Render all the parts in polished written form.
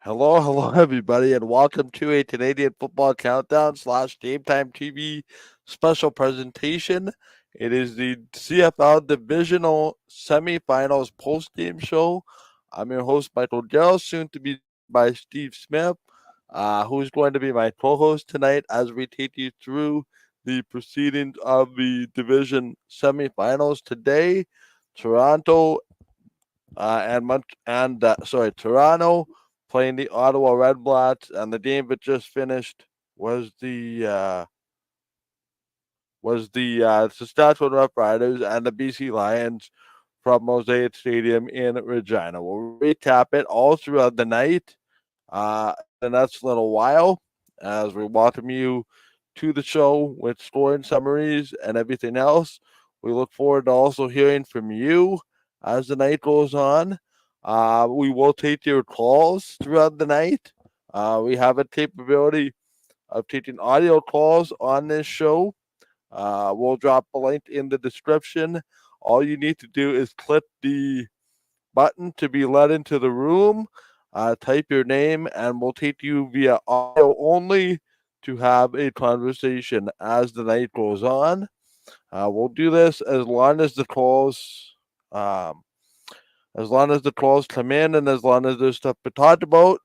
Hello, everybody, and welcome to a Canadian Football Countdown / GameTime TV special presentation. It is the CFL Divisional Semi Finals Postgame Show. I'm your host, Michael Gerl, soon to be joined by Steve Smith, who's going to be my co-host tonight as we take you through the proceedings of the Division Semi-Finals today. Toronto Toronto playing the Ottawa Redblacks, and the game that just finished was the Saskatchewan Roughriders and the BC Lions from Mosaic Stadium in Regina. We'll recap it all throughout the night in the next little while as we welcome you to the show with scoring summaries and everything else. We look forward to also hearing from you as the night goes on. We will take your calls throughout the night. We have a capability of taking audio calls on this show. We'll drop a link in the description. All you need to do is click the button to be led into the room, type your name, and we'll take you via audio only to have a conversation as the night goes on. We'll do this um, as long as the calls come in, and as long as there's stuff to talk about.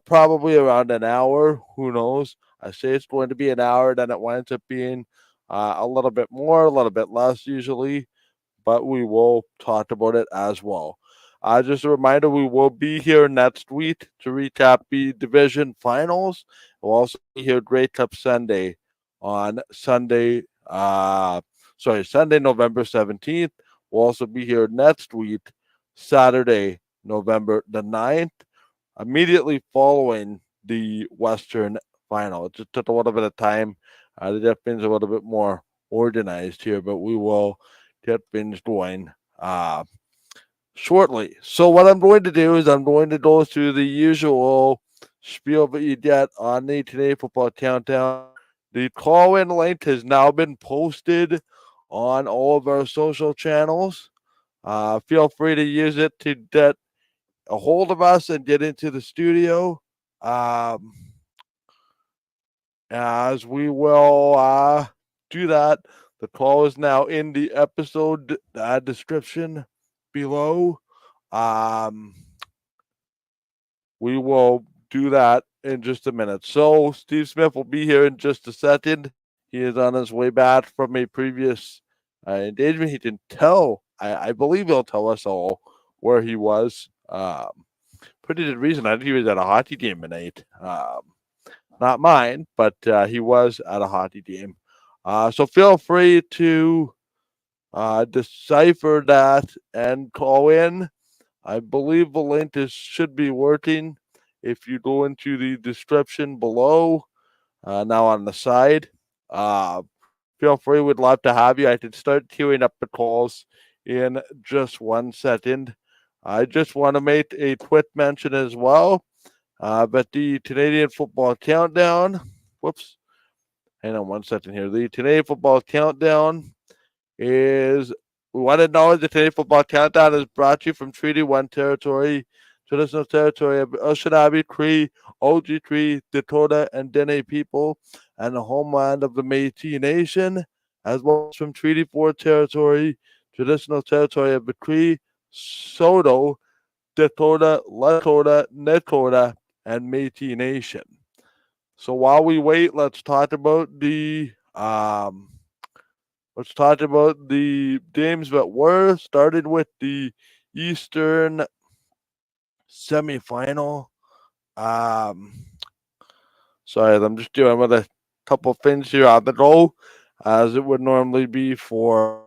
Probably around an hour. Who knows? I say it's going to be an hour, then it winds up being a little bit more, a little bit less usually, but we will talk about it as well. Just a reminder, we will be here next week to recap the division finals. We'll also be here Great Cup Sunday on Sunday, November 17th. We'll also be here next week, Saturday, November the 9th, immediately following the Western final. It just took a little bit of time to get things a little bit more organized here, but we will get things going shortly. So what I'm going to do is I'm going to go through the usual spiel that you get on the Today Football Countdown. The call-in link has now been posted on all of our social channels. Feel free to use it to get a hold of us and get into the studio. As we will do that, the call is now in the episode description below. Um, we will do that in just a minute. So Steve Smith will be here in just a second. He is on his way back from a previous engagement. He didn't tell. I believe he'll tell us all where he was. Pretty good reason. I think he was at a hockey game tonight. Not mine, but he was at a hockey game. So feel free to decipher that and call in. I believe the link should be working if you go into the description below, now on the side. Uh, Feel free, we'd love to have you. I can start queuing up the calls in just 1 second. I just want to make a quick mention as well that the Canadian Football Countdown, whoops, hang on 1 second here. The Canadian Football Countdown is, we want to know the Canadian Football Countdown is brought to you from Treaty 1 territory, traditional territory of Anishinaabe, Cree, Oji-Cree, Dakota, and Dene people, and the homeland of the Métis Nation, as well as from Treaty 4 territory, traditional territory of the Cree, Saulteaux, Dakota, Lakota, Nakota, and Métis Nation. So while we wait, let's talk about the games that were. Started with the Eastern semifinal. Sorry, I'm just doing with a couple things here on the go, as it would normally be for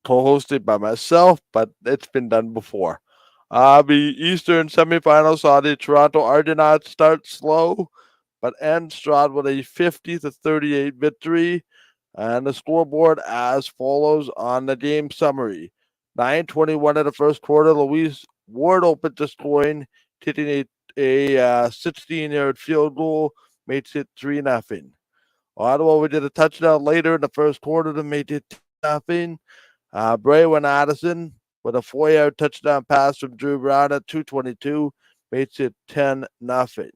co-hosted by myself, but it's been done before. The Eastern semifinal saw the Toronto Argonauts start slow, but end strong with a 50-38 victory. And the scoreboard as follows on the game summary. 9:21 of the first quarter, Louise Ward opened the scoring, hitting a 16-yard field goal, makes it 3-0. Ottawa, we did a touchdown later in the first quarter to make it 2-0. Braywin Addison with a 4-yard touchdown pass from Drew Brown at 2:22, makes it 10-0.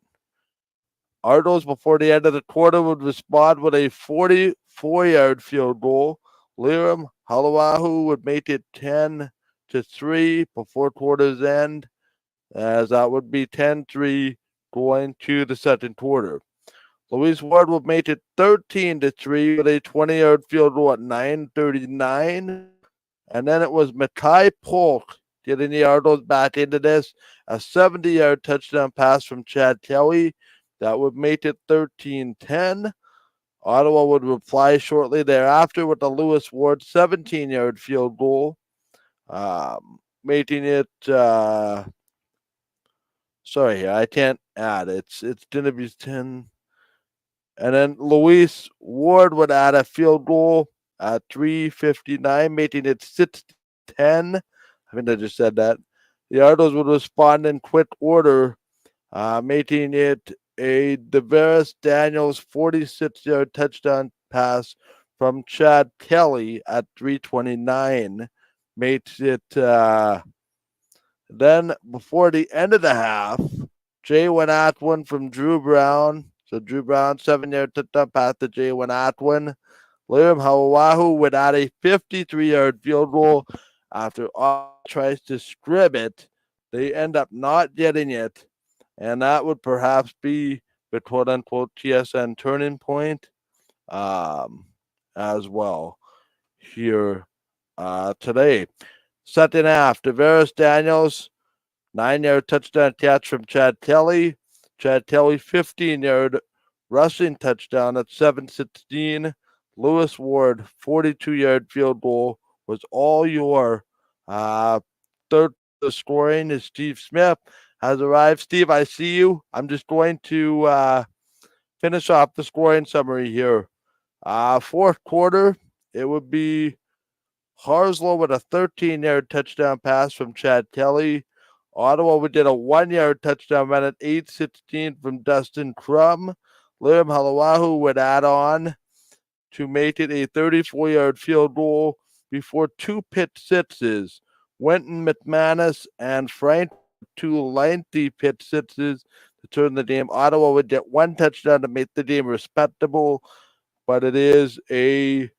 Argos, before the end of the quarter, would respond with a 44-yard field goal. Liram Halawahu would make it 10-3 before quarter's end, as that would be 10-3 going to the second quarter. Louise Ward would make it 13-3 with a 20-yard field goal at 9:39. And then it was Mackay Polk getting the Argos back into this. A 70-yard touchdown pass from Chad Kelly. That would make it 13-10. Ottawa would reply shortly thereafter with the Lewis Ward 17-yard field goal, making it. Sorry, I can't add. It's going to be 10. And then Louise Ward would add a field goal at 3:59, making it 6-10. I think I just said that. The Argos would respond in quick order, making it a DeVeris Daniels 46-yard touchdown pass from Chad Kelly at 3:29. Makes it then before the end of the half, Jay Atwin from Drew Brown. So Drew Brown, 7-yard touchdown pass to Jay Atwin. Liam Hawahu would add a 53-yard field goal after Ottawa tries to scrib it. They end up not getting it, and that would perhaps be the quote-unquote TSN turning point as well here today. Second half, DeVeris Daniels, 9-yard touchdown catch from Chad Kelly. Chad Kelly, 15-yard rushing touchdown at 7:16. Lewis Ward, 42-yard field goal was all your third scoring is Steve Smith has arrived. Steve, I see you. I'm just going to finish off the scoring summary here. Fourth quarter, it would be Harslow with a 13-yard touchdown pass from Chad Kelly. Ottawa would get a 1-yard touchdown run at 8:16 from Dustin Crum. Liam Halawahu would add on to make it a 34-yard field goal before two pit sixes. Wenton McManus and Frank, two lengthy pit sixes to turn the game. Ottawa would get one touchdown to make the game respectable, but it is a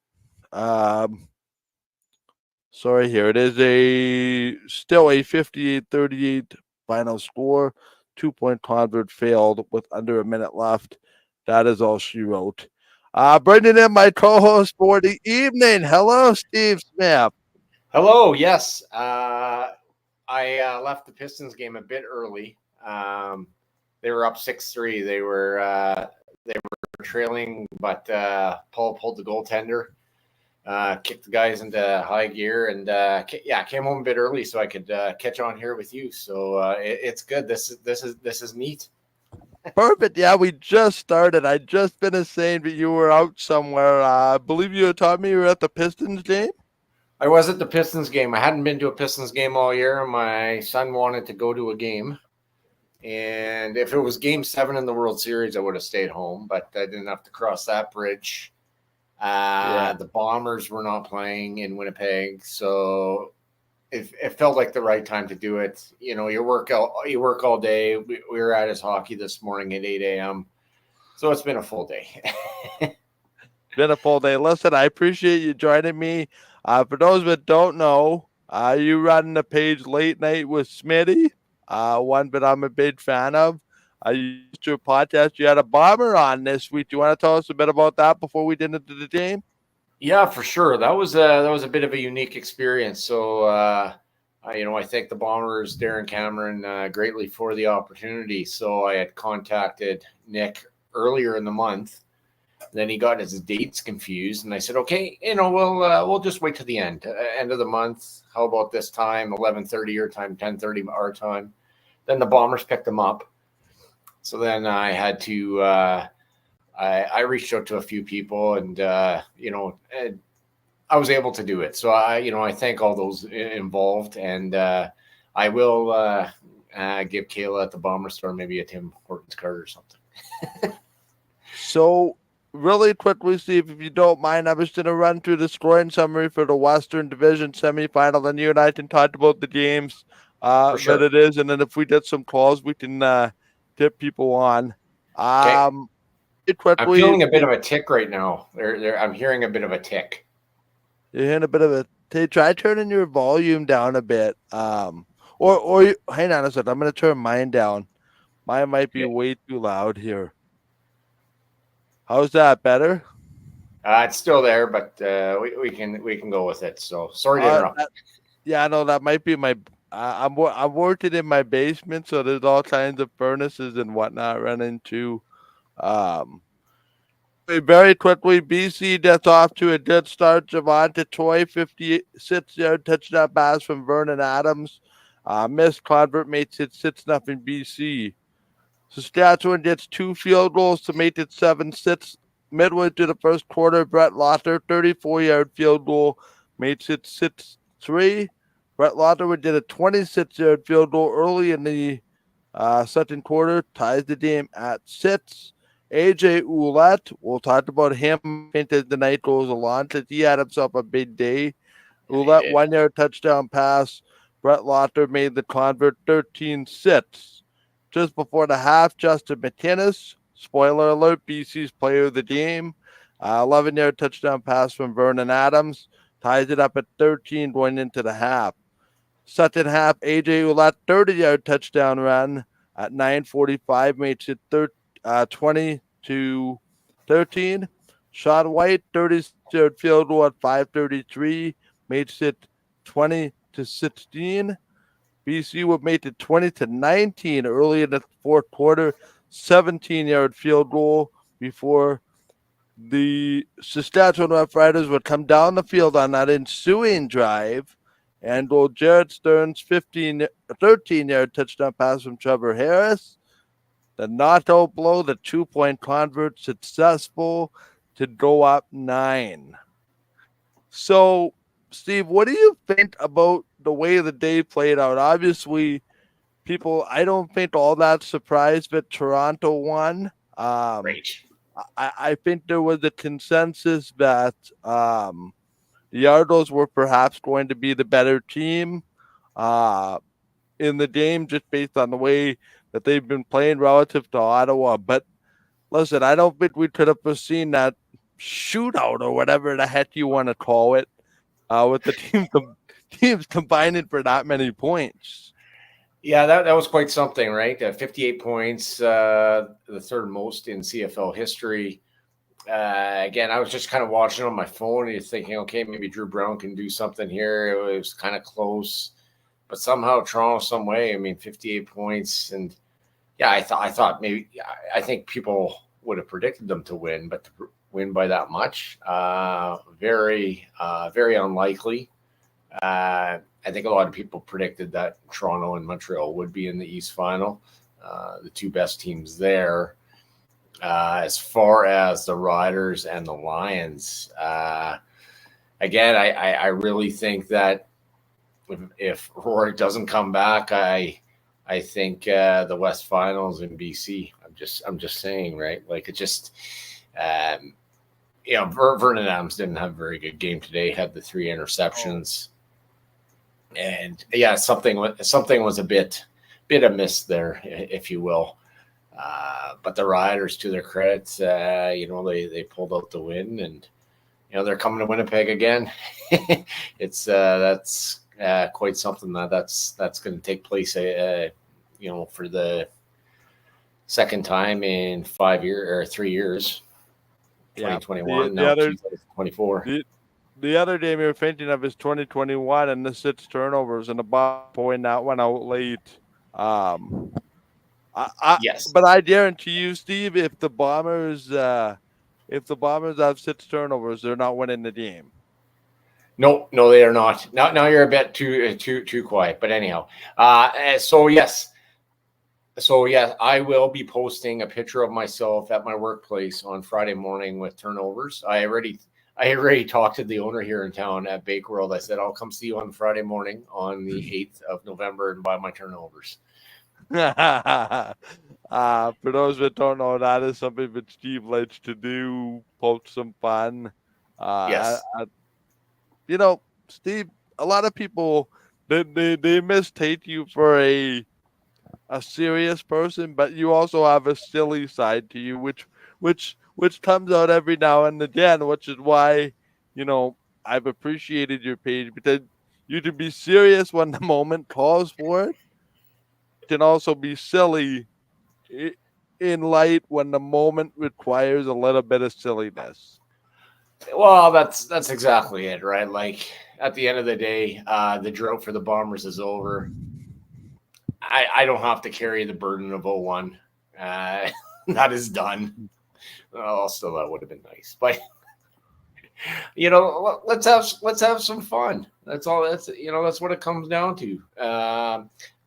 it is still a 58-38 final score. 2-point convert failed with under a minute left. That is all she wrote. Bringing in my co-host for the evening. Hello, Steve Smith. Hello. Yes, I left the Pistons game a bit early. They were up 6-3. They were trailing, but Paul pulled the goaltender. Kicked the guys into high gear, and came home a bit early so I could catch on here with you. So it's good. This is neat. Perfect. Yeah, we just started. I just finished saying that you were out somewhere. I believe you had told me you were at the Pistons game. I was at the Pistons game. I hadn't been to a Pistons game all year. My son wanted to go to a game, and if it was Game 7 in the World Series, I would have stayed home. But I didn't have to cross that bridge. The Bombers were not playing in Winnipeg, so it felt like the right time to do it. You know, you work all day. We were at his hockey this morning at 8 a.m., so it's been a full day. Been a full day. Listen, I appreciate you joining me. For those that don't know, you run the page Late Night with Smitty, one that I'm a big fan of. You used your podcast. You had a Bomber on this week. Do you want to tell us a bit about that before we get into the game? Yeah, for sure. That was a bit of a unique experience. So, I thank the Bombers, Darren Cameron, greatly for the opportunity. So I had contacted Nick earlier in the month. Then he got his dates confused, and I said, "Okay, we'll just wait to the end of the month. How about this time, 11:30 your time, 10:30 our time?" Then the Bombers picked him up. So then I had to. I reached out to a few people, and I was able to do it. So I thank all those involved, and I will give Kayla at the Bomber store maybe a Tim Hortons card or something. So really quickly, Steve, if you don't mind, I was going to run through the scoring summary for the Western Division Semi Final, then you and I can talk about the games For that sure. it is, and then if we did some calls, we can tip people on. Okay. I'm Quickly, feeling a bit of a tick right now. I'm hearing a bit of a tick. you're hearing a bit of a. Try turning your volume down a bit. Or hang on a second. I'm going to turn mine down. Mine might be Okay. way too loud here. How's that better? It's still there, but we can go with it. So sorry to interrupt. Yeah, I know that might be my. I'm working in my basement, so there's all kinds of furnaces and whatnot running too. Um, Very quickly, BC gets off to a good start. Javante Toy, 56-yard touchdown pass from Vernon Adams. Missed convert makes it 6-0 BC. Saskatchewan gets 2 field goals to make it 7-6. Midway through the first quarter, Brett Lotter, 34-yard field goal, makes it 6-3. Brett Lotter did a 26-yard field goal early in the second quarter, ties the game at 6. AJ Ouellette, we'll talk about him as the night goes along, because he had himself a big day. Ouellette, 1-yard touchdown pass. Brett Lotter made the convert 13-6. Just before the half, Justin McInnes, spoiler alert, BC's player of the game. 11-yard touchdown pass from Vernon Adams. Ties it up at 13 going into the half. Second half, AJ Ouellette, 30-yard touchdown run at 9:45, makes it 20-13. Sean White, 30-yard field goal at 5:33, makes it 20-16. BC would make it 20-19 early in the fourth quarter, 17-yard field goal before the Saskatchewan Roughriders would come down the field on that ensuing drive and go Jared Stern's 13-yard touchdown pass from Trevor Harris. The knockout blow, the 2-point convert, successful to go up 9. So, Steve, what do you think about the way the day played out? Obviously, I don't think all that surprised that Toronto won. Great. I think there was a consensus that the Argos were perhaps going to be the better team in the game, just based on the way that they've been playing relative to Ottawa. But listen, I don't think we could have foreseen that shootout or whatever the heck you want to call it, with the teams combining for that many points. Yeah, that was quite something, right? 58 points, the third most in CFL history. Again, I was just kind of watching on my phone and you're thinking, okay, maybe Drew Brown can do something here. It was kind of close, but somehow Toronto, some way, 58 points. And yeah, I thought maybe, I think people would have predicted them to win, but to win by that much, very unlikely. I think a lot of people predicted that Toronto and Montreal would be in the East Final, the two best teams there. As far as the Riders and the Lions, again, I really think that if Rory doesn't come back, I think the West Finals in BC. I'm just saying, right? Like it just, Vernon Adams didn't have a very good game today. Had the 3 interceptions. And yeah, something was a bit amiss there, if you will. But the Riders, to their credit, they pulled out the win, and they're coming to Winnipeg again. That's quite something that's going to take place, for the second time in 5 years or 3 years. 2021, now 2024. The other game you're thinking of is 2021 and the 6 turnovers and the ball point that went out late. Yes, but I guarantee you, Steve, if the Bombers have 6 turnovers, they're not winning the game. No, they are not. Now you're a bit too quiet. But anyhow, so yes, I will be posting a picture of myself at my workplace on Friday morning with turnovers. I already talked to the owner here in town at Bake World. I said I'll come see you on Friday morning on the 8th of November and buy my turnovers. For those that don't know, that is something that Steve likes to do, poke some fun. Uh, Yes. you know, Steve, a lot of people they mistake you for a serious person, but you also have a silly side to you, which comes out every now and again, which is why, you know, I've appreciated your page because you can be serious when the moment calls for it, can also be silly i- in light when the moment requires a little bit of silliness. Well, that's exactly it, right? Like at the end of the day, the drought for the Bombers is over. I don't have to carry the burden of 01. Uh, that is done. Well, still, that would have been nice, but let's have some fun. That's all. That's what it comes down to.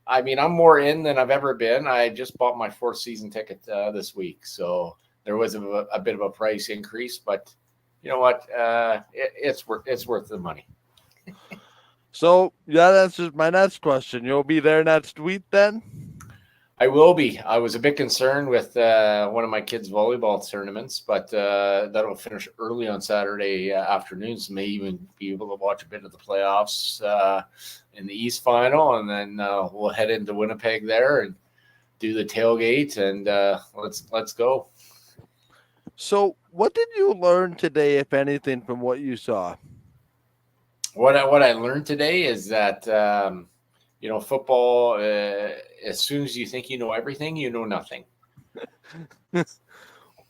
I mean, I'm more in than I've ever been. I just bought my fourth season ticket this week, so there was a bit of a price increase, but you know what? It's worth the money. So yeah, that's just my next question. You'll be there next week then? I will be. I was a bit concerned with one of my kids' volleyball tournaments, but that'll finish early on Saturday afternoons. May even be able to watch a bit of the playoffs in the East Final, and then we'll head into Winnipeg there and do the tailgate, and let's go. So what did you learn today, if anything, from what you saw? What I learned today is that football. As soon as you think you know everything, you know nothing.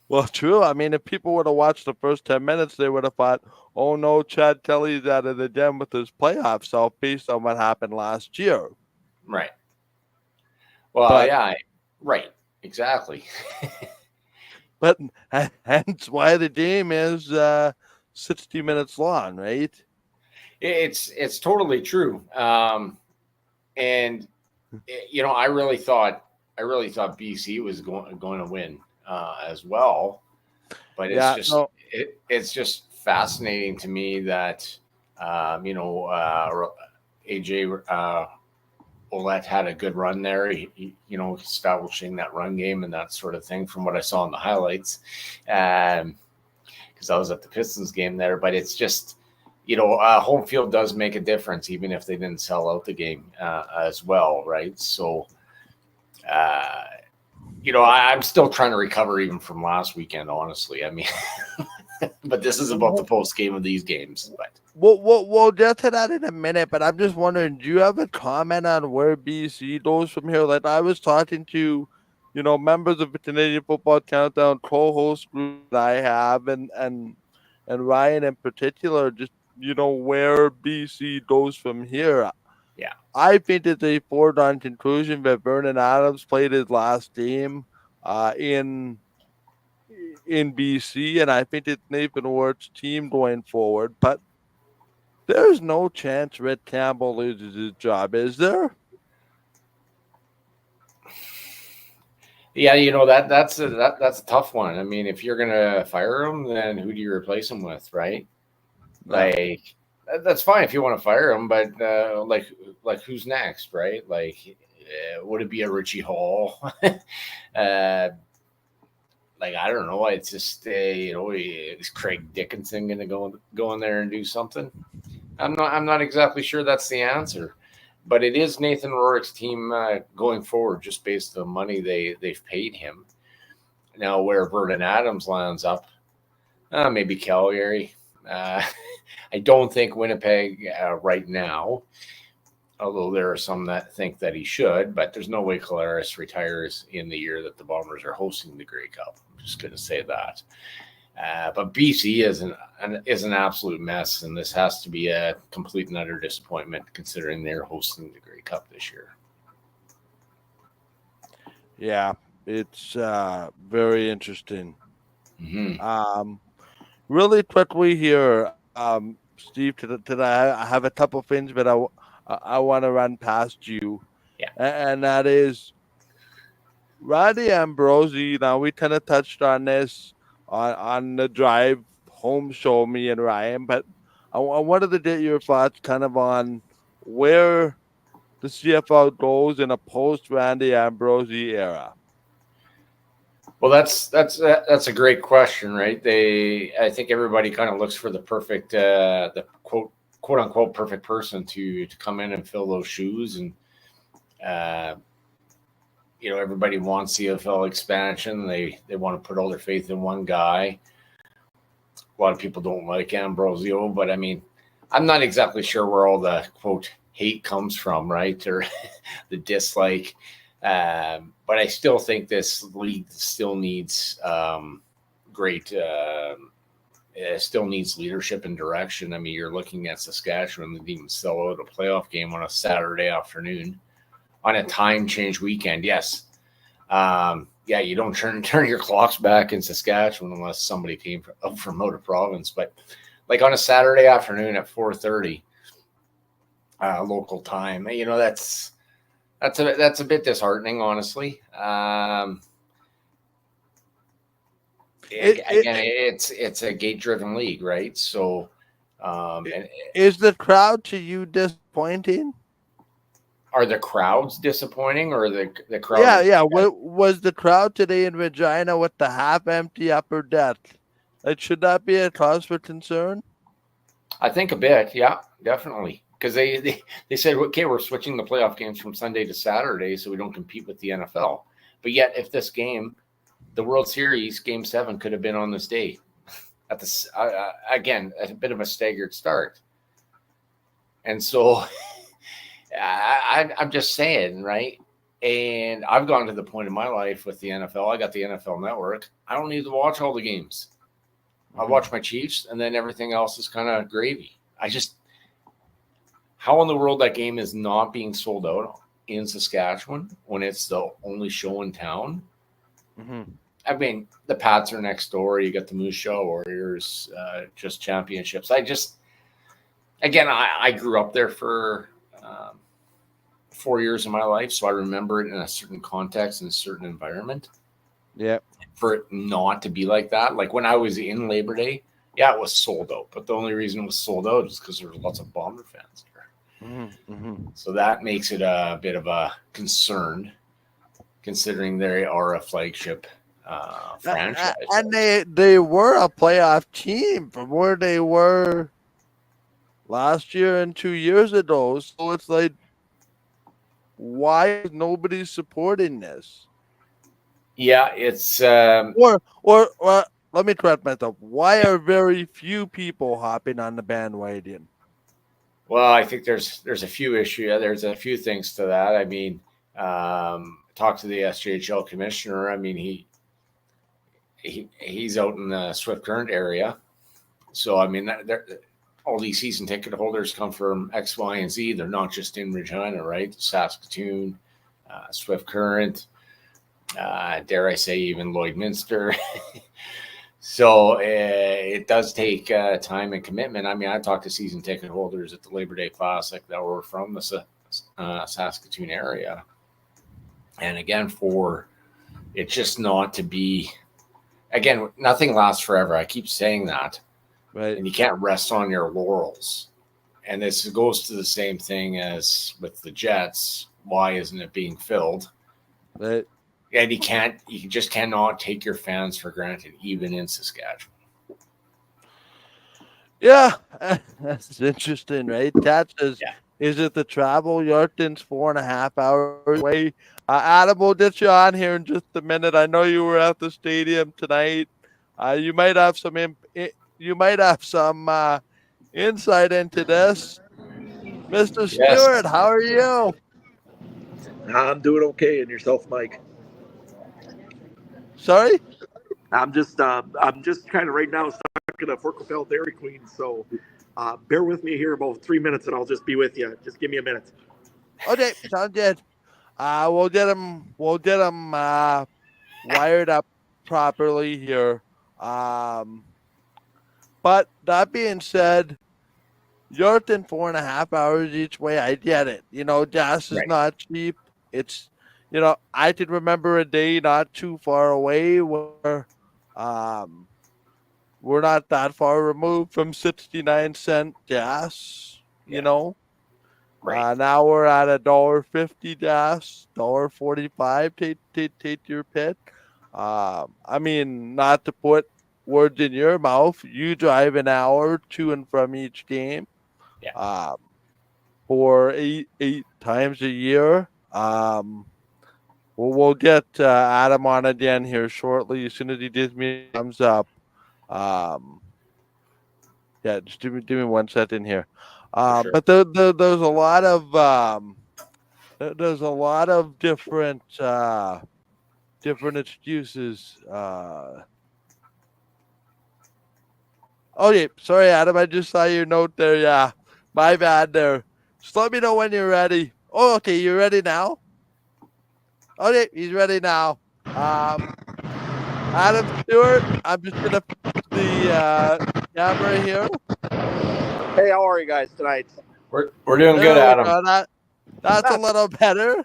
Well, true. I mean, if people would have watched the first 10 minutes, they would have thought, oh no, Chad Kelly's out of the gym with his playoff self based on what happened last year. Right. Well, But yeah. Right. Exactly. but hence why the game is 60 minutes long, right? It's totally true. And I really thought BC was going to win as well, but Yeah, no, it's just fascinating to me that AJ Ouellette had a good run there. Establishing that run game and that sort of thing from what I saw in the highlights, because I was at the Pistons game there. But it's just home field does make a difference, even if they didn't sell out the game as well, right? So, uh, I'm still trying to recover even from last weekend, honestly. I mean, but this is about the post game of these games. But we'll get to that in a minute, but I'm just wondering, do you have a comment on where BC goes from here? Like I was talking to, members of the Canadian Football Countdown co-host group that I have, and Ryan in particular, just where BC goes from here. yeah, I think it's a foregone conclusion that Vernon Adams played his last game in BC, and I think it's Nathan Ward's team going forward. But there's no chance Red Campbell loses his job, is there? yeah, that's a tough one. I mean, if you're gonna fire him, then who do you replace him with, right? Yeah. Like that's fine if you want to fire him, but who's next, right? Like, would it be a Richie Hall? I don't know. It's just is Craig Dickinson going to go in there and do something? I'm not exactly sure that's the answer, but it is Nathan Rorick's team going forward, just based on the money they've paid him. Now, where Vernon Adams lands up, maybe Calgary. I don't think Winnipeg right now, although there are some that think that he should, but there's no way Collaros retires in the year that the Bombers are hosting the Grey Cup. I'm just going to say that. But BC is an absolute mess, and this has to be a complete and utter disappointment considering they're hosting the Grey Cup this year. Yeah, it's very interesting. Mm-hmm. Really quickly here, Steve, today I have a couple things that I want to run past you, Yeah. and that is Roddy Ambrosi. Now we kind of touched on this on the drive home show, me and Ryan, but I wanted to get your thoughts kind of on where the CFL goes in a post-Randy Ambrosie era? Well, that's a great question, right? I think everybody kind of looks for the perfect, the quote unquote perfect person to come in and fill those shoes, and uh, everybody wants CFL expansion. They want to put all their faith in one guy. A lot of people don't like Ambrosio, but I mean, I'm not exactly sure where all the quote hate comes from, right? Or the dislike. But I still think this league still needs still needs leadership and direction. I mean, you're looking at Saskatchewan that even sell out a playoff game on a Saturday afternoon on a time change weekend. Yes. You don't turn your clocks back in Saskatchewan unless somebody came up from out of province. But like on a Saturday afternoon at 4:30 local time, that's a bit disheartening, honestly. It's a gate-driven league, right? So, is the crowd to you disappointing? Are the crowds disappointing, or the crowd? Yeah. Was the crowd today in Regina with the half-empty upper deck? Like, should that be a cause for concern? I think a bit, yeah, definitely. Because they said, okay, we're switching the playoff games from Sunday to Saturday so we don't compete with the NFL. But yet, if this game, the World Series Game 7, could have been on this day, again, a bit of a staggered start. And so I'm just saying, right? And I've gone to the point in my life with the NFL. I got the NFL Network. I don't need to watch all the games. I watch my Chiefs, and then everything else is kind of gravy. How in the world that game is not being sold out in Saskatchewan when it's the only show in town? Mm-hmm. I mean, the Pats are next door. You got the Moose Jaw Warriors, just championships. I grew up there for 4 years of my life, so I remember it in a certain context and a certain environment. Yeah. For it not to be like that, like when I was in Labor Day, yeah, it was sold out. But the only reason it was sold out is because there were lots of Bomber fans there. Mm-hmm. So that makes it a bit of a concern, considering they are a flagship franchise. And they were a playoff team from where they were last year and 2 years ago. So it's like, why is nobody supporting this? Yeah, it's or let me correct myself. Why are very few people hopping on the bandwagon? Well, I think there's a few issues. There's a few things to that. I mean, talk to the SJHL commissioner. I mean, he's out in the Swift Current area, so I mean, all these season ticket holders come from X, Y, and Z. They're not just in Regina, right? Saskatoon, Swift Current. Dare I say, even Lloydminster. So it does take time and commitment. I mean, I talked to season ticket holders at the Labor Day Classic that were from the Saskatoon area. And again, for it just not to be, again, nothing lasts forever. I keep saying that. Right. And you can't rest on your laurels. And this goes to the same thing as with the Jets. Why isn't it being filled? Right. And you just cannot take your fans for granted, even in Saskatchewan. Yeah, that's interesting, right? That is it the travel? Yorkton's 4.5 hours away. Adam, we'll get you on here in just a minute. I know you were at the stadium tonight. You might have some insight into this. Mr. Stewart, how are you? I'm doing okay. And yourself, Mike? Sorry? I'm just kind of right now stuck in a Fort Capel Dairy Queen, so bear with me here about 3 minutes, and I'll just be with you. Just give me a minute. Okay, sounds good. We'll get them wired up properly here. But that being said, Yorkton 4.5 hours each way. I get it. Gas is not cheap. It's, I can remember a day not too far away where we're not that far removed from 69-cent gas, Right. Now we're at $1.50 gas, $1.45 take your pit. I mean, not to put words in your mouth, you drive an hour to and from each game. Yeah. For eight times a year. We'll get Adam on again here shortly as soon as he gives me a thumbs up. Yeah, just give me 1 second here. Sure. But there's a lot of there's a lot of different excuses. Okay, sorry, Adam. I just saw your note there. Yeah, my bad there. Just let me know when you're ready. Oh, okay, you're ready now. Okay, he's ready now. Adam Stewart, I'm just gonna put the camera here. Hey, how are you guys tonight? We're doing good, There we Adam. go. That's a little better.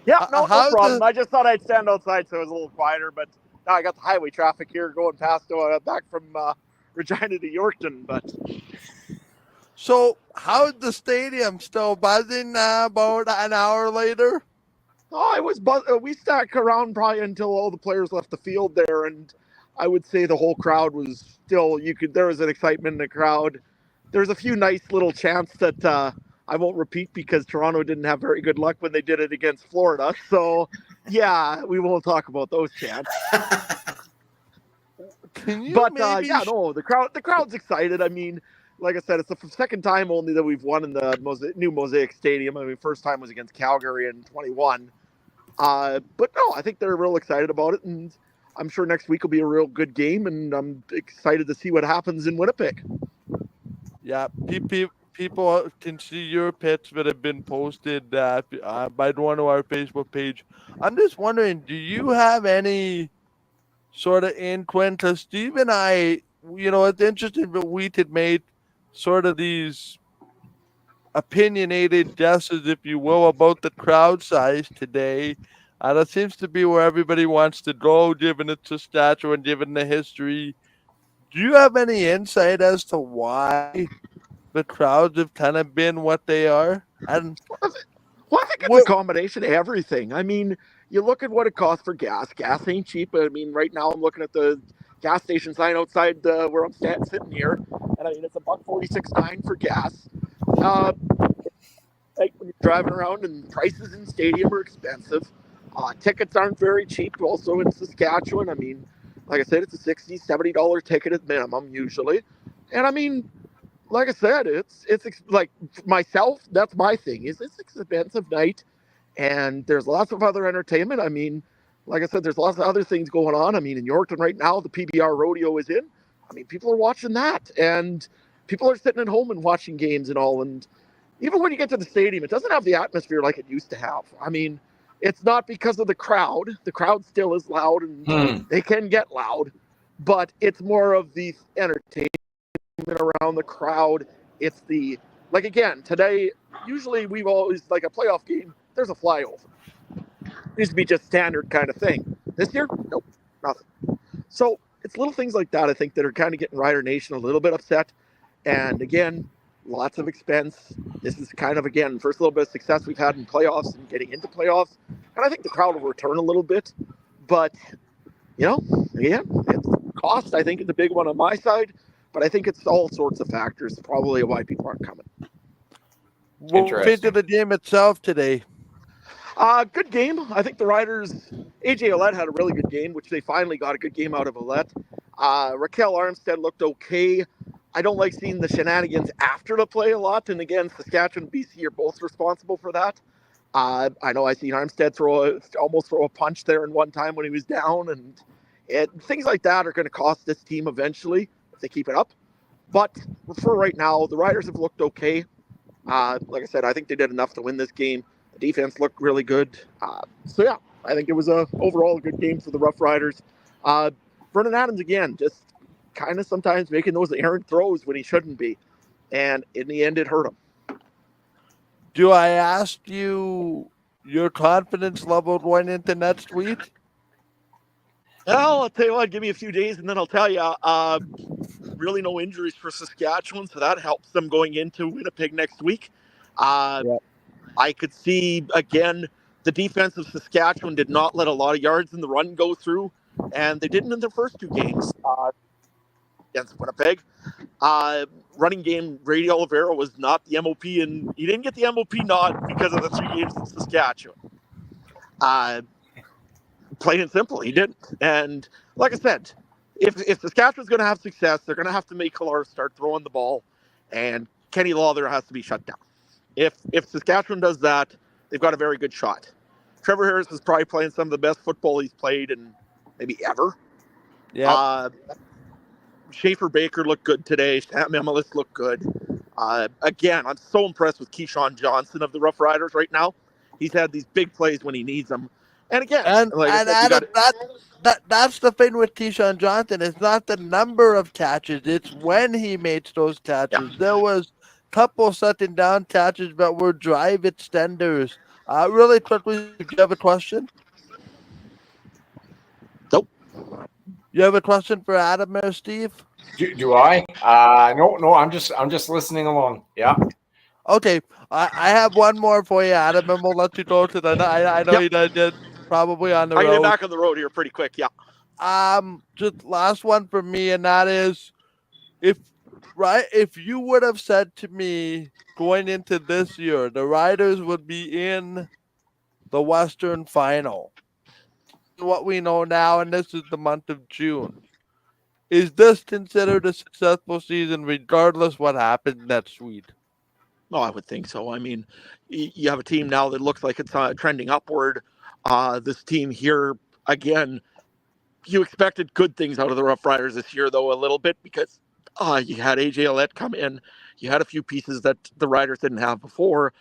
Yeah, no How's problem. the- I just thought I'd stand outside so it was a little quieter, but now I got the highway traffic here going past back from Regina to Yorkton. But So, how's the stadium still buzzing about an hour later? it was we stuck around probably until all the players left the field there, and I would say the whole crowd was still. There was an excitement in the crowd. There's a few nice little chants that I won't repeat because Toronto didn't have very good luck when they did it against Florida. So, yeah, we won't talk about those chants. Can you But maybe the crowd's excited. I mean, like I said, it's the second time only that we've won in the new Mosaic Stadium. I mean, first time was against Calgary in 21. But no, I think they're real excited about it, and I'm sure next week will be a real good game, and I'm excited to see what happens in Winnipeg. Yeah, people can see your pits that have been posted by one of our Facebook page. I'm just wondering, do you have any sort of inkling? Because Steve and I, it's interesting that we had made sort of these opinionated guesses, if you will, about the crowd size today. That seems to be where everybody wants to go, given it's Saskatchewan, given the history. Do you have any insight as to why the crowds have kind of been what they are? And Well, I think it's a combination of everything. I mean, you look at what it costs for gas. Gas ain't cheap. I mean, right now I'm looking at the gas station sign outside where I'm sitting here, and I mean it's $1.46.9 for gas. Like when you're driving around, and prices in stadium are expensive. Tickets aren't very cheap. Also in Saskatchewan, I mean, like I said, it's a $60, $70 ticket at minimum usually, and I mean, like I said, it's like myself. That's my thing. It's an expensive night, and there's lots of other entertainment. I mean, like I said, there's lots of other things going on. I mean, in Yorkton right now, the PBR rodeo is in. I mean, people are watching that, and people are sitting at home and watching games and all. And even when you get to the stadium, it doesn't have the atmosphere like it used to have. I mean, it's not because of the crowd. The crowd still is loud, and they can get loud, but it's more of the entertainment around the crowd. It's the, like, again, today, usually we've always, like a playoff game, there's a flyover. It used to be just standard kind of thing. This year, nope, nothing. So it's little things like that, I think, that are kind of getting Rider Nation a little bit upset. And again, lots of expense. This is kind of, again, first little bit of success we've had in playoffs and getting into playoffs. And I think the crowd will return a little bit. But, again, it's cost, I think, is the big one on my side. But I think it's all sorts of factors, probably why people aren't coming. What think of the game itself today? Good game. I think the Riders, AJ Ouellette had a really good game, which they finally got a good game out of Ouellette. Raquel Armstead looked okay. I don't like seeing the shenanigans after the play a lot. And again, Saskatchewan and BC are both responsible for that. I know I seen Armstead almost throw a punch there in one time when he was down. And things like that are going to cost this team eventually if they keep it up. But for right now, the Riders have looked okay. Like I said, I think they did enough to win this game. The defense looked really good. So yeah, I think it was overall a good game for the Rough Riders. Vernon Adams, again, just kind of sometimes making those errant throws when he shouldn't be. And in the end, it hurt him. Do I ask you your confidence level going into next week? Well, I'll tell you what, give me a few days and then I'll tell you. Really no injuries for Saskatchewan, so that helps them going into Winnipeg next week. Yep. I could see, again, the defense of Saskatchewan did not let a lot of yards in the run go through, and they didn't in their first 2 games against Winnipeg. Running game, Brady Oliveira was not the MOP, and he didn't get the MOP nod because of the 3 games in Saskatchewan. Plain and simple, he didn't. And like I said, if Saskatchewan's going to have success, they're going to have to make Kalar start throwing the ball, and Kenny Lawler has to be shut down. If Saskatchewan does that, they've got a very good shot. Trevor Harris is probably playing some of the best football he's played in maybe ever. Yeah. Schaefer Baker looked good today. Sam Emilus looked good. Again, I'm so impressed with Keyshawn Johnson of the Rough Riders right now. He's had these big plays when he needs them. And again, like I said, Adam, that's the thing with Keyshawn Johnson. It's not the number of catches; it's when he makes those catches. Yeah. There was a couple setting down catches that were drive extenders. Really quickly, do you have a question? Nope. You have a question for Adam or Steve? Do I? No. I'm just listening along. Yeah. Okay, I have one more for you, Adam, and we'll let you go to the. I know you did probably on the I'm road. getting back on the road here pretty quick. Yeah. Just last one for me, and that is, if you would have said to me going into this year, the Riders would be in the Western Final. What we know now, and this is the month of June. Is this considered a successful season, regardless what happens next week? No, I would think so. I mean, you have a team now that looks like it's trending upward. This team here, again, you expected good things out of the Rough Riders this year, though, a little bit, because you had AJ Ouellette come in. You had a few pieces that the Riders didn't have before.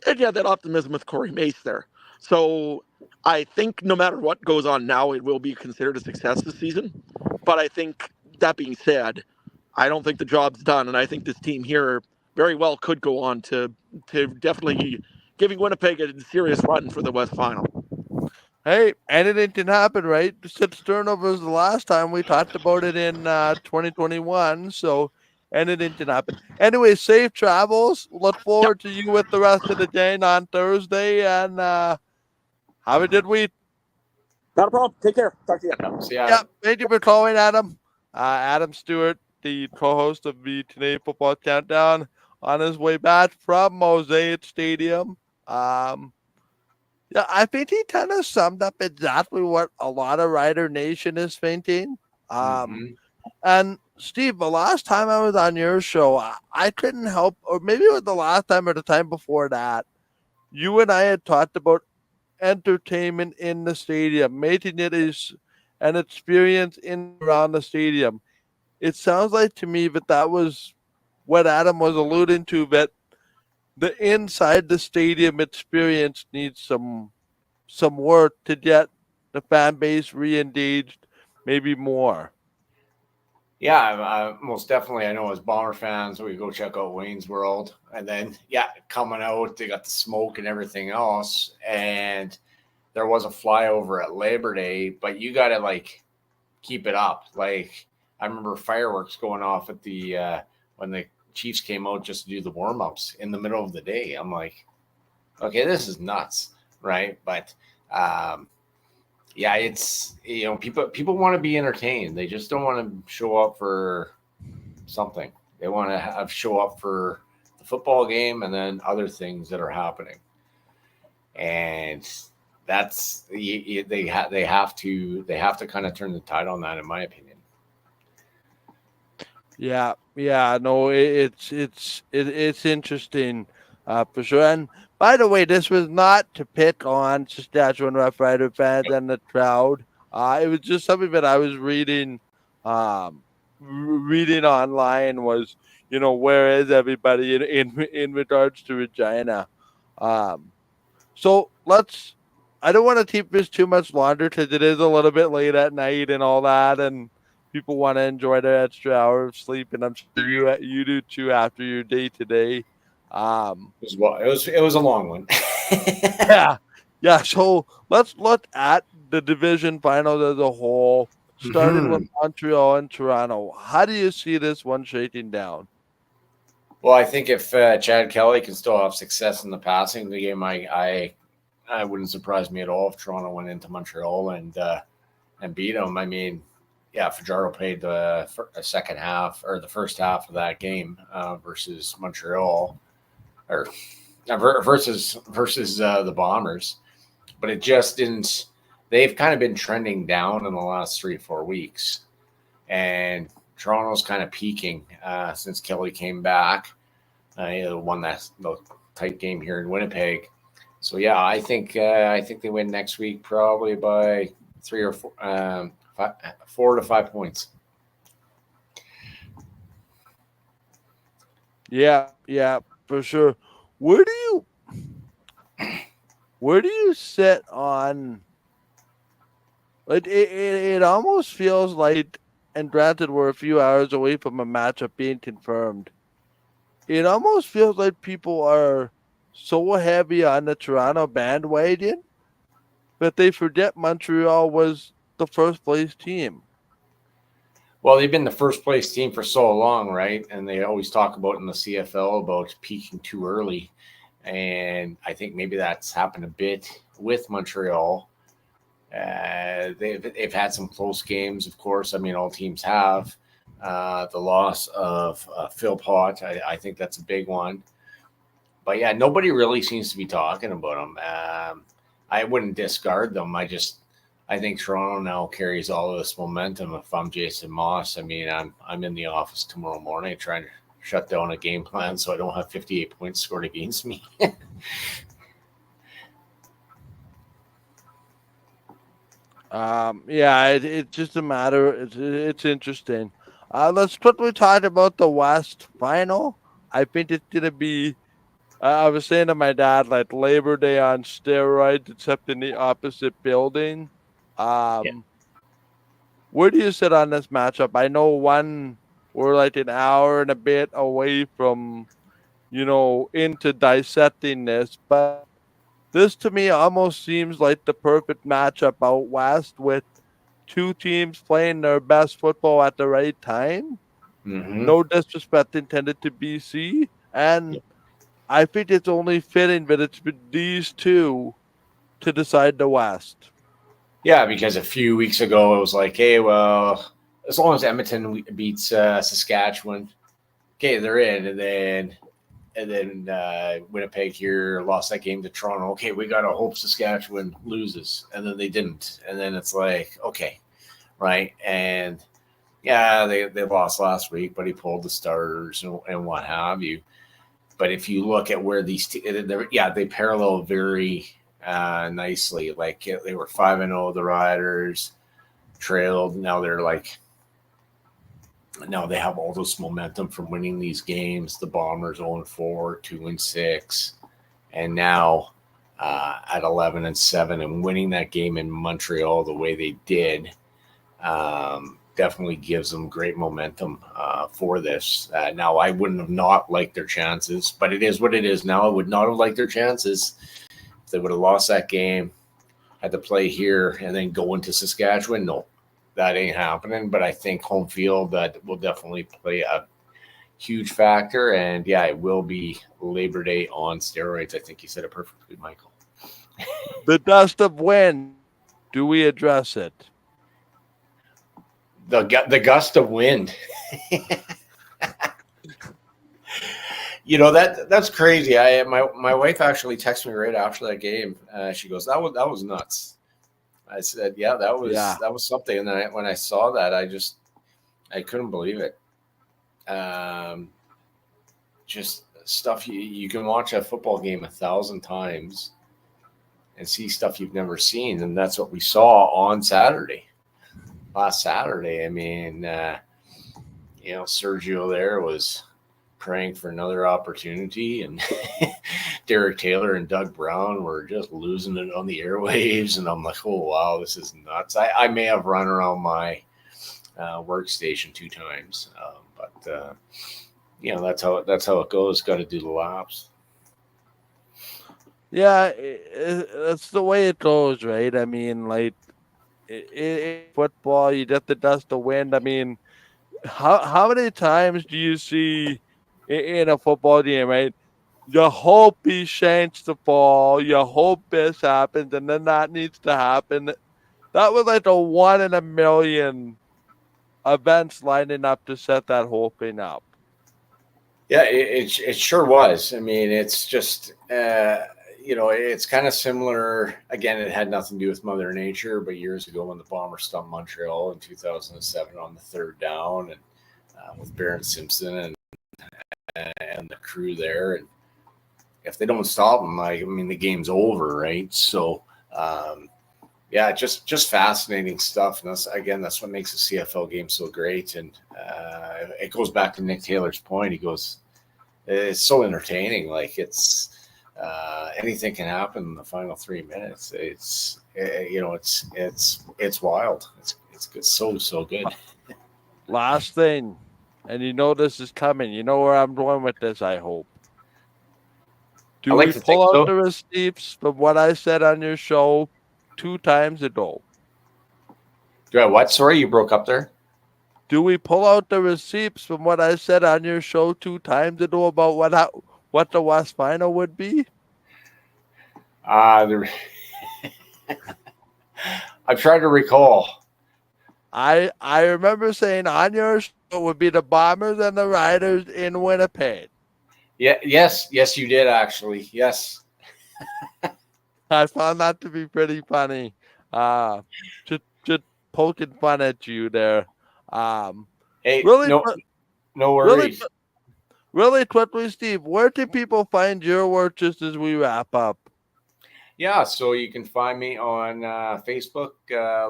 And you had that optimism with Corey Mace there. So I think no matter what goes on now, it will be considered a success this season. But I think, that being said, I don't think the job's done. And I think this team here very well could go on to definitely giving Winnipeg a serious run for the West Final. Hey, anything can happen, right? 6 turnovers the last time. We talked about it in 2021, so anything can happen. Anyway, safe travels. Look forward to you with the rest of the day on Thursday, and have a good week. Not a problem. Take care. Talk to you. See ya. Yeah, thank you for calling, Adam. Adam Stewart, the co-host of the Today Football Countdown, on his way back from Mosaic Stadium. Yeah, I think he kind of summed up exactly what a lot of Rider Nation is thinking. And Steve, the last time I was on your show, I couldn't help, or maybe it was the last time or the time before that, you and I had talked about entertainment in the stadium, making it an experience in around the stadium. It sounds like to me that was what Adam was alluding to, that the inside the stadium experience needs some work to get the fan base re-engaged, maybe more. Yeah, most definitely. I know as Bomber fans, we go check out Wayne's World, and then coming out, they got the smoke and everything else, and there was a flyover at Labor Day, but you got to keep it up. Like, I remember fireworks going off at the when the Chiefs came out just to do the warm-ups in the middle of the day. I'm like, okay, this is nuts, right? But it's, people want to be entertained. They just don't want to show up for something. They want to show up for the football game and then other things that are happening. And that's they have to kind of turn the tide on that, in my opinion. Yeah, no, it's interesting, for sure. And by the way, this was not to pick on Saskatchewan Rough Rider fans and the crowd. It was just something that I was reading online, was, where is everybody in regards to Regina? So I don't want to keep this too much longer, because it is a little bit late at night and all that, and people want to enjoy their extra hour of sleep, and I'm sure you do too after your day today. It was a long one. Yeah. So let's look at the division finals as a whole, starting with Montreal and Toronto. How do you see this one shaking down? Well, I think if Chad Kelly can still have success in the passing game, I wouldn't surprise me at all if Toronto went into Montreal and beat them. I mean, yeah, Fajardo played the second half or the first half of that game versus Montreal, or versus the Bombers, but it just didn't. They've kind of been trending down in the last 3-4 weeks, and Toronto's kind of peaking since Kelly came back. Won that the tight game here in Winnipeg. So yeah, I think they win next week probably by 4 to 5 points. Yeah, for sure. Where do you sit on? It almost feels like, and granted, we're a few hours away from a matchup being confirmed. It almost feels like people are so heavy on the Toronto bandwagon that they forget Montreal was the first place team. Well, they've been the first place team for so long, right? And they always talk about in the CFL about peaking too early. And I think maybe that's happened a bit with Montreal. They've had some close games, of course. I mean, all teams have. The loss of Phil Pott, I think that's a big one. But yeah, nobody really seems to be talking about them. I wouldn't discard them. I think Toronto now carries all of this momentum. If I'm Jason Moss, I mean, I'm in the office tomorrow morning trying to shut down a game plan so I don't have 58 points scored against me. Yeah, it's just a matter. It's interesting. Let's quickly talk about the West final. I think it's gonna be. I was saying to my dad, like Labor Day on steroids, except in the opposite building. Yeah. Where do you sit on this matchup? I know we're like an hour and a bit away from, into dissecting this, but this to me almost seems like the perfect matchup out west with two teams playing their best football at the right time. Mm-hmm. No disrespect intended to BC. And I think it's only fitting that it's these two to decide the West. Yeah, because a few weeks ago it was like, hey, well, as long as Edmonton beats Saskatchewan, okay, they're in, and then Winnipeg here lost that game to Toronto. Okay, we gotta hope Saskatchewan loses, and then they didn't, and then it's like, okay, right, and yeah, they lost last week, but he pulled the starters and what have you. But if you look at where these, they parallel very nicely. Like they were 5-0, the Riders trailed. Now they have all this momentum from winning these games. The Bombers 0-4, 2-6, and now at 11-7 and winning that game in Montreal the way they did. Definitely gives them great momentum for this. Now, I wouldn't have not liked their chances, but it is what it is now. I would not have liked their chances if they would have lost that game, had to play here, and then go into Saskatchewan. No, that ain't happening. But I think home field that will definitely play a huge factor. And, yeah, it will be Labor Day on steroids. I think you said it perfectly, Michael. The dust of wind. Do we address it? The gust of wind. That's crazy. My wife actually texted me right after that game. She goes, "That was nuts." I said, "Yeah, that was something." And then when I saw that, I couldn't believe it. Just stuff you can watch a football game 1,000 times and see stuff you've never seen, and that's what we saw on Saturday. Last Saturday, I mean, Sergio there was praying for another opportunity, and Derek Taylor and Doug Brown were just losing it on the airwaves, and I'm like, oh wow, this is nuts. I may have run around my workstation 2 times, but that's how it goes. Got to do the laps. Yeah, that's the way it goes, right? I mean, like. In football, you get the dust of wind. I mean, how many times do you see in a football game, right? You hope he shanks the ball. You hope this happens, and then that needs to happen. That was like a 1 in a million events lining up to set that whole thing up. Yeah, it sure was. I mean, it's just it's kind of similar. Again, it had nothing to do with Mother Nature, but years ago when the Bombers stumped Montreal in 2007 on the third down, and with Barron Simpson and the crew there, and if they don't stop them, I mean, the game's over, right? So, yeah, just fascinating stuff. And that's what makes the CFL game so great. And it goes back to Nick Taylor's point. He goes, it's so entertaining. Like anything can happen in the final 3 minutes. It's wild. It's good. So good. Last thing, and you know this is coming. You know where I'm going with this, I hope. Do we pull out the receipts from what I said on your show 2 times ago? Do I what? Sorry, you broke up there. Do we pull out the receipts from what I said on your show 2 times ago about what the West Final would be? I'm trying to recall. I remember saying on your show it would be the Bombers and the Riders in Winnipeg. Yeah, yes, you did actually. Yes. I found that to be pretty funny. Just poking fun at you there. Hey, really, no worries. Really quickly, Steve, where can people find your work just as we wrap up? Yeah, so you can find me on Facebook,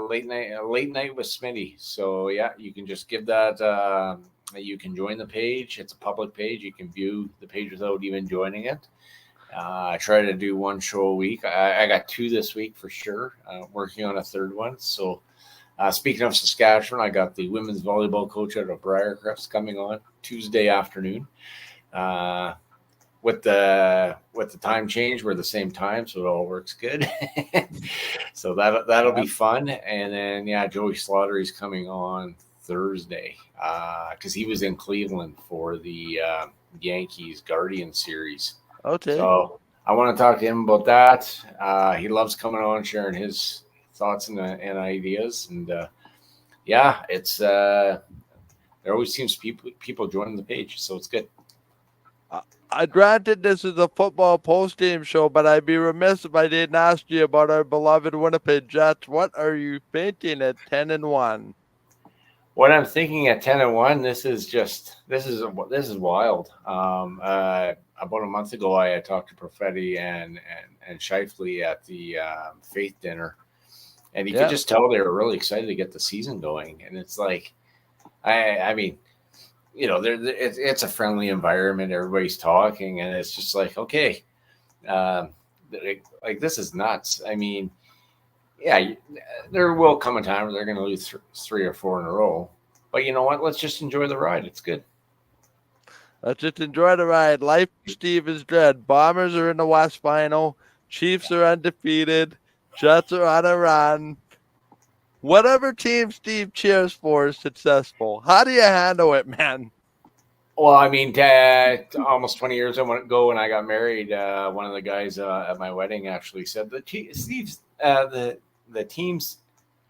late night with Smitty. So yeah, you can just give that. You can join the page. It's a public page. You can view the page without even joining it. I try to do 1 show a week. I got 2 this week for sure. Working on a 3rd one. So speaking of Saskatchewan, I got the women's volleyball coach out of Briarcrest coming on Tuesday afternoon. With the time change, we're the same time, so it all works good. So that'll be fun. And then Joey Slattery's coming on Thursday because he was in Cleveland for the Yankees Guardian series. Okay. So I want to talk to him about that. He loves coming on, sharing his thoughts and ideas. And it's there always seems people joining the page, so it's good. Granted, this is a football post-game show, but I'd be remiss if I didn't ask you about our beloved Winnipeg Jets. What are you thinking at 10-1? What I'm thinking at 10-1, this is wild. About a month ago, I had talked to Perfetti and Shifley at the Faith dinner, and you could just tell they were really excited to get the season going. And it's like, I mean, it's a friendly environment. Everybody's talking, and it's just like, okay, like this is nuts. I mean, yeah, there will come a time where they're going to lose 3 or 4 in a row. But you know what? Let's just enjoy the ride. It's good. Let's just enjoy the ride. Life, Steve, is dread. Bombers are in the West Final. Chiefs are undefeated. Jets are on a run. Whatever team Steve cheers for is successful. How do you handle it, man? Well, I mean, almost 20 years ago when I got married, one of the guys at my wedding actually said that the teams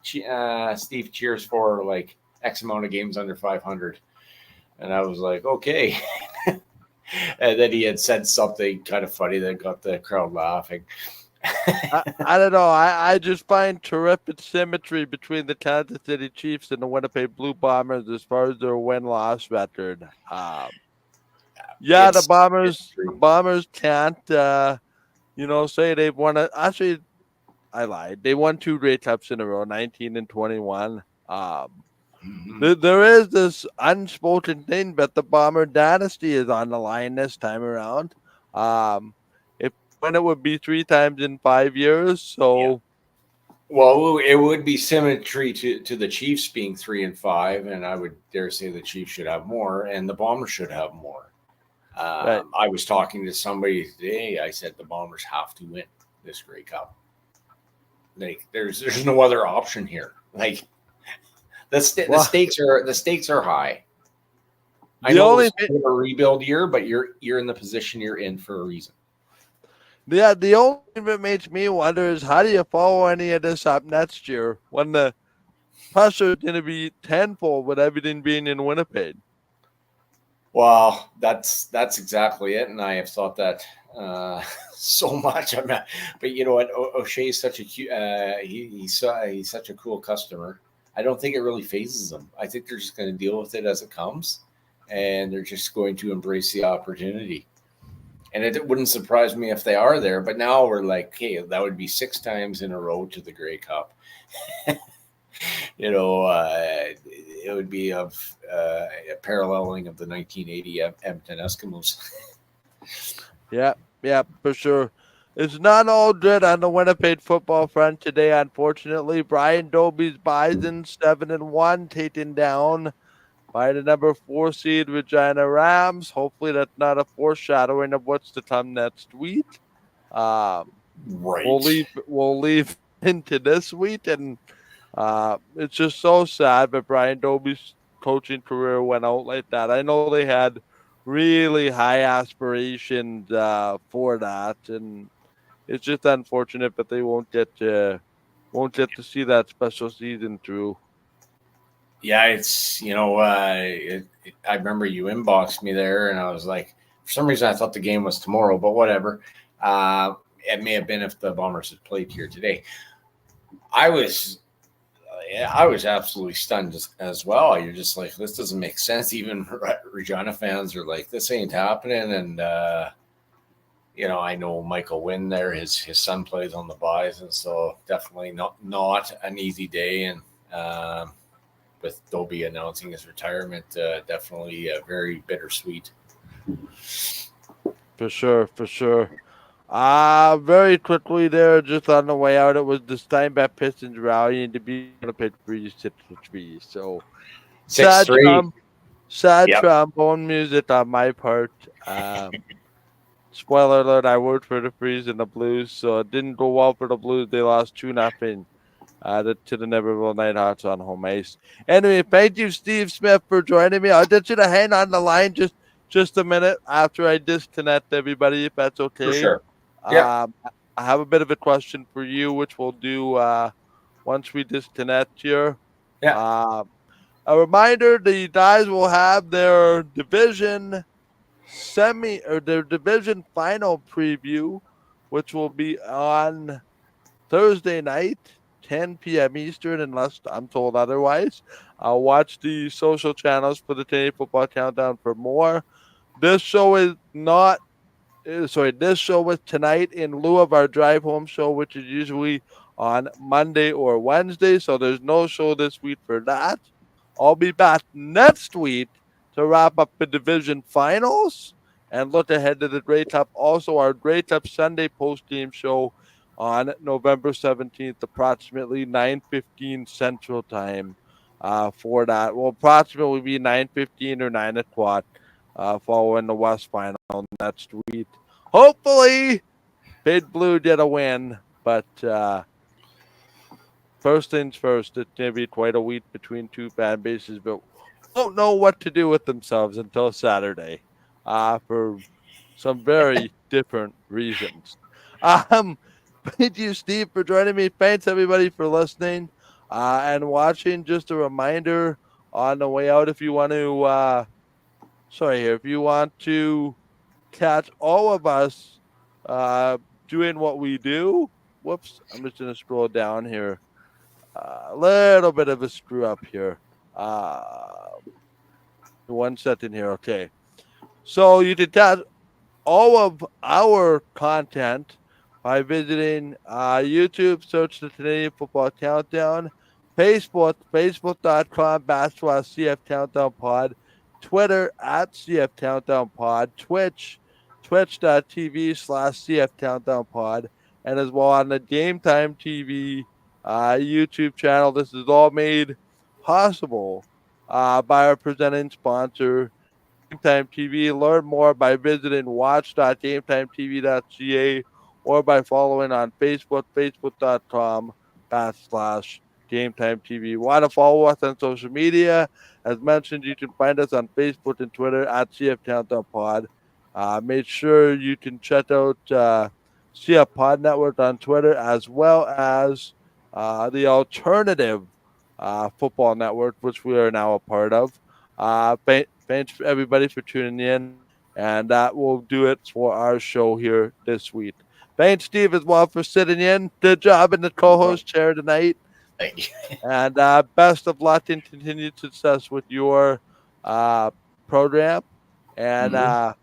Steve cheers for like X amount of games under 500. And I was like, okay. And then he had said something kind of funny that got the crowd laughing. I don't know. I just find terrific symmetry between the Kansas City Chiefs and the Winnipeg Blue Bombers as far as their win-loss record. The Bombers can't, say they've won it. Actually, I lied. They won 2 Grey Cups in a row, 19 and 21. There is this unspoken thing, but the Bomber dynasty is on the line this time around. When it would be 3 times in 5 years. So, well, it would be symmetry to the Chiefs being 3 and 5, and I would dare say the Chiefs should have more, and the Bombers should have more. Right. I was talking to somebody today. I said the Bombers have to win this Grey Cup. Like, there's no other option here. Like, the stakes are high. I know it's a rebuild year, but you're in the position you're in for a reason. Yeah, the only thing that makes me wonder is how do you follow any of this up next year when the pressure is going to be tenfold with everything being in Winnipeg? Well, that's exactly it, and I have thought that so much. But you know what? O'Shea is such a cute. He's such a cool customer. I don't think it really phases them. I think they're just going to deal with it as it comes, and they're just going to embrace the opportunity. And it wouldn't surprise me if they are there. But now we're like, hey, that would be 6 times in a row to the Grey Cup. It would be a paralleling of the 1980 Edmonton Eskimos. Yeah, for sure. It's not all good on the Winnipeg football front today, unfortunately. Brian Dobie's Bison 7-1, taken down by the number 4 seed Regina Rams. Hopefully that's not a foreshadowing of what's to come next week. Right. We'll leave into this week, and it's just so sad that Brian Dobie's coaching career went out like that. I know they had really high aspirations for that, and it's just unfortunate that they won't get to see that special season through. Yeah, it's I remember you inboxed me there, and I was like, for some reason I thought the game was tomorrow, but whatever. It may have been if the Bombers had played here today. I was absolutely stunned as well. You're just like, this doesn't make sense. Even Regina fans are like, this ain't happening. And I know Michael Wynn there. His son plays on the Bison, so definitely not an easy day. And with Dobie announcing his retirement, definitely very bittersweet. For sure. Very quickly there, just on the way out, it was the Steinbeck Pistons rallying to be Winnipeg 3-6-3. So 6-3. Sad trombone music on my part. Spoiler alert, I worked for the Freeze and the Blues, so it didn't go well for the Blues. They lost 2-0 to the Neverville Nighthawks on home ice. Anyway, thank you, Steve Smith, for joining me. I'll get you to hang on the line just a minute after I disconnect everybody, if that's okay. For sure. Yeah. I have a bit of a question for you, which we'll do once we disconnect here. Yeah. A reminder, the guys will have their division final preview, which will be on Thursday night, 10 p.m. Eastern, unless I'm told otherwise. I'll watch the social channels for the Canadian Football Countdown for more. This show is tonight in lieu of our drive home show, which is usually on Monday or Wednesday. So there's no show this week for that. I'll be back next week to wrap up the division finals and look ahead to the Grey Cup. Also, our Grey Cup Sunday post-game show on November 17th, approximately 9:15 Central Time for that. Will approximately be 9:15 or 9 o'clock following the West Final next week. Hopefully, Big Blue did a win, but first things first, it's going to be quite a week between two fan bases, but don't know what to do with themselves until Saturday for some very different reasons. Thank you, Steve, for joining me. Thanks, everybody, for listening and watching. Just a reminder on the way out, if you want to catch all of us doing what we do. Whoops, I'm just going to scroll down here. A little bit of a screw up here. 1 second here. Okay. So you can catch all of our content by visiting YouTube, search the Canadian Football Countdown, Facebook, facebook.com/CF Countdown Pod, Twitter @CF Countdown Pod, Twitch, twitch.tv/CF Countdown Pod, and as well on the GameTime TV YouTube channel. This is all made possible by our presenting sponsor, GameTime TV. Learn more by visiting watch.gametimetv.ca or by following on Facebook, facebook.com/GameTime GameTime TV. Want to follow us on social media? As mentioned, you can find us on Facebook and Twitter at CFTown.pod. Make sure you can check out CF Pod Network on Twitter, as well as the alternative football network, which we are now a part of. Thanks everybody for tuning in, and that will do it for our show here this week. Thanks, Steve, as well, for sitting in. Good job in the co-host chair tonight. Thank you. And best of luck and continued success with your program. And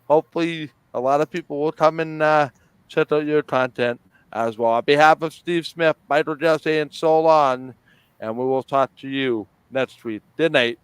hopefully a lot of people will come and check out your content as well. On behalf of Steve Smith, Michael Gerl saying so long, and we will talk to you next week. Good night.